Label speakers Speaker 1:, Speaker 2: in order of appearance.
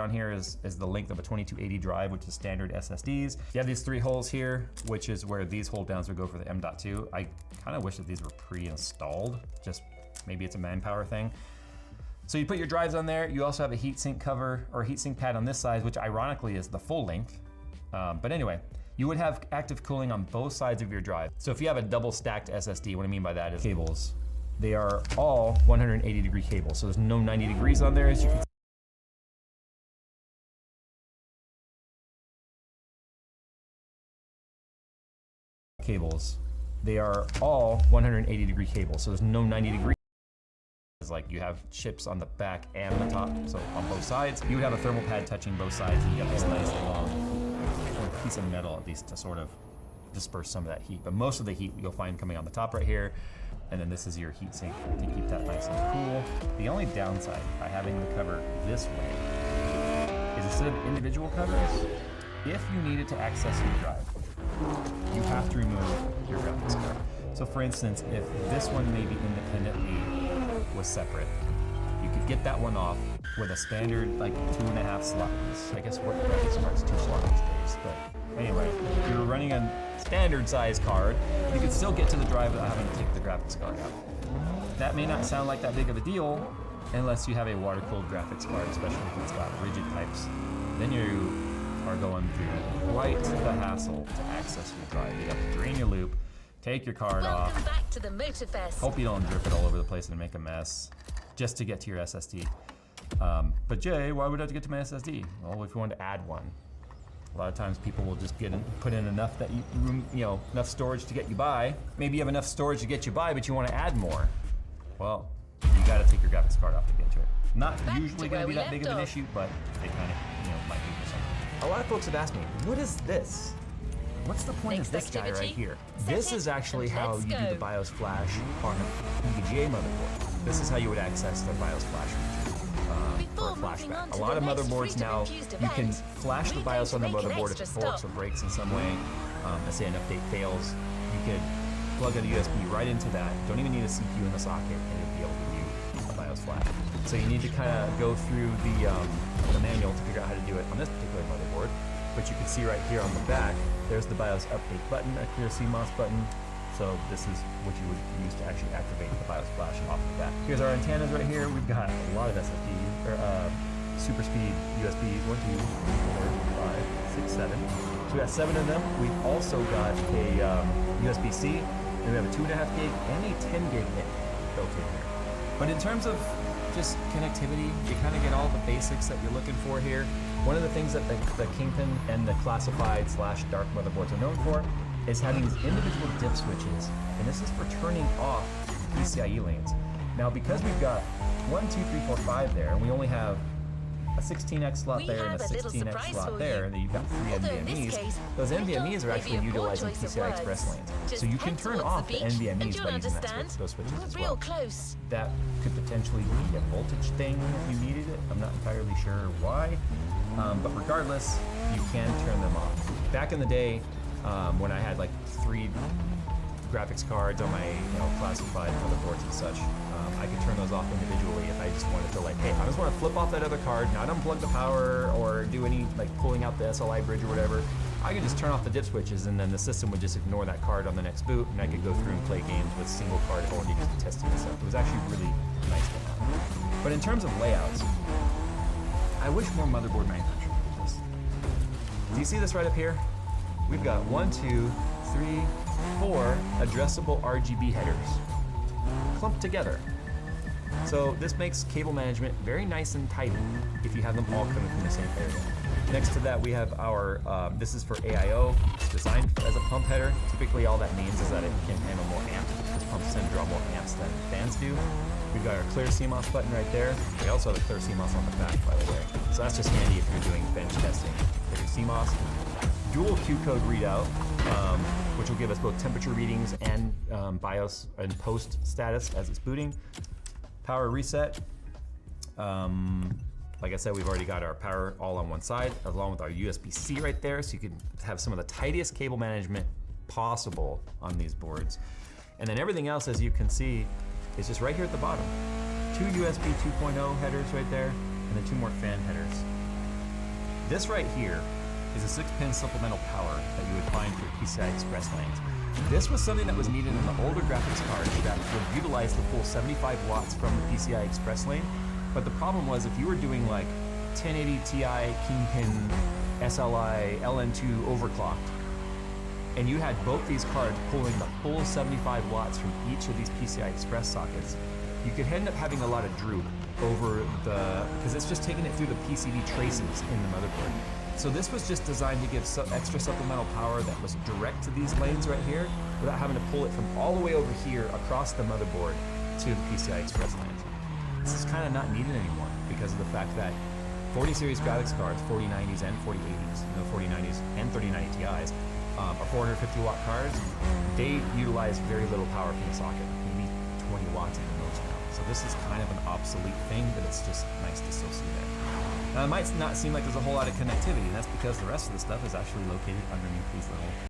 Speaker 1: down here is the length of a 2280 drive, which is standard SSDs. You have these 3 holes here, which is where these hold downs would go for the M.2. I kind of wish that these were pre-installed, just maybe it's a manpower thing. So you put your drives on there. You also have a heatsink cover or heatsink pad on this side, which ironically is the full length. But anyway, you would have active cooling on both sides of your drive. So if you have a double stacked SSD, what I mean by that is cables. They are all 180 degree cables. So there's no 90 degrees on there, as you can see. Cables. They are all 180 degree cables. So there's no 90 degrees. It's like you have chips on the back and the top, so on both sides. You would have a thermal pad touching both sides, and you have this nice long piece of metal at least to sort of disperse some of that heat. But most of the heat you'll find coming on the top right here. And then this is your heat sink to keep that nice and cool. The only downside by having the cover this way is instead of individual covers, if you needed to access your drive, you have to remove your graphics card. So for instance, if this one maybe independently was separate, you could get that one off with a standard like 2.5 slots. I guess what graphics card is 2 slots these days, but anyway, if you're running a standard size card, you can still get to the drive without having to take the graphics card out. That may not sound like that big of a deal unless you have a water-cooled graphics card, especially if it's got rigid types. Then you are going through quite the hassle to access your drive. You have to drain your loop, take your card off,
Speaker 2: back to the Motorfest.
Speaker 1: Hope you don't drip it all over the place and make a mess just to get to your SSD. But Jay, why would I have to get to my SSD? Well, if you want to add one. A lot of times people will just put in enough that enough storage to get you by. Maybe you have enough storage to get you by, but you want to add more. Well, you got to take your graphics card off to get to it. Not usually going to be that big of an issue, but they kind of might be for something. A lot of folks have asked me, what is this? What's the point of this guy right here? This is actually how you do the BIOS flash on an EVGA motherboard. This is how you would access the BIOS flash for a flashback. A lot of motherboards now, you can flash the BIOS on the motherboard if it forks or breaks in some way. Let's say an update fails, you could plug a USB right into that. Don't even need a CPU in the socket, and you'll be able to do a BIOS flash. So you need to kind of go through the manual to figure out how to do it on this particular motherboard. But you can see right here on the back, there's the BIOS update button, a clear CMOS button. So this is what you would use to actually activate the BIOS flash off of that. Here's our antennas right here. We've got a lot of SSDs, or super speed USBs, 1, 2, 3, 4, 5, 6, 7. So we got 7 of them. We've also got a USB-C, and we have a 2.5 gig and a 10 gig NIC built in here. But in terms of just connectivity, you kind of get all the basics that you're looking for here. One of the things that the Kingpin and the classified / dark motherboards are known for is having these individual dip switches, and this is for turning off PCIe lanes. Now, because we've got 1, 2, 3, 4, 5 there, and we only have a 16x slot there and a 16x slot there, and then you've got 3 NVMEs, those NVMEs are actually utilizing PCI Express lanes. So you can turn off the NVMEs by using those switches as well. That could potentially be a voltage thing if you needed it. I'm not entirely sure why, but regardless, you can turn them off. Back in the day, when I had like 3 graphics cards on my classified motherboards and such, I could turn those off individually if I just wanted to, like, hey, I just want to flip off that other card, not unplug the power or do any like pulling out the SLI bridge or whatever. I could just turn off the dip switches, and then the system would just ignore that card on the next boot, and I could go through and play games with single card if I wanted to just testing this out. It was actually really nice to have. But in terms of layouts, I wish more motherboard manufacturers did this. Do you see this right up here? We've got 1, 2, 3, 4 addressable RGB headers clumped together. So this makes cable management very nice and tidy if you have them all coming from the same area. Next to that, we have our, this is for AIO. It's designed as a pump header. Typically all that means is that it can handle more amps, because pumps tend to draw more amps than fans do. We've got our clear CMOS button right there. We also have a clear CMOS on the back, by the way. So that's just handy if you're doing bench testing. Clear CMOS. Dual Q code readout, which will give us both temperature readings and BIOS and post status as it's booting. Power reset. Like I said, we've already got our power all on one side, along with our USB-C right there, so you can have some of the tightest cable management possible on these boards. And then everything else, as you can see, is just right here at the bottom. 2 USB 2.0 headers right there, and then 2 more fan headers. This right here is a 6-pin supplemental power that you would find through PCI Express lanes. This was something that was needed in the older graphics cards that would utilize the full 75 watts from the PCI Express lane. But the problem was if you were doing like 1080 Ti, Kingpin, SLI, LN2 overclocked, and you had both these cards pulling the full 75 watts from each of these PCI Express sockets, you could end up having a lot of droop over because it's just taking it through the PCB traces in the motherboard. So this was just designed to give extra supplemental power that was direct to these lanes right here without having to pull it from all the way over here across the motherboard to the PCI Express lanes. This is kind of not needed anymore because of the fact that 40 series graphics cards, 4090s and 4080s, 4090s and 3090 Ti's, are 450 watt cards. They utilize very little power from the socket, maybe 20 watts at the most now. So this is kind of an obsolete thing, but it's just nice to still see there. Now it might not seem like there's a whole lot of connectivity, and that's because the rest of the stuff is actually located underneath these little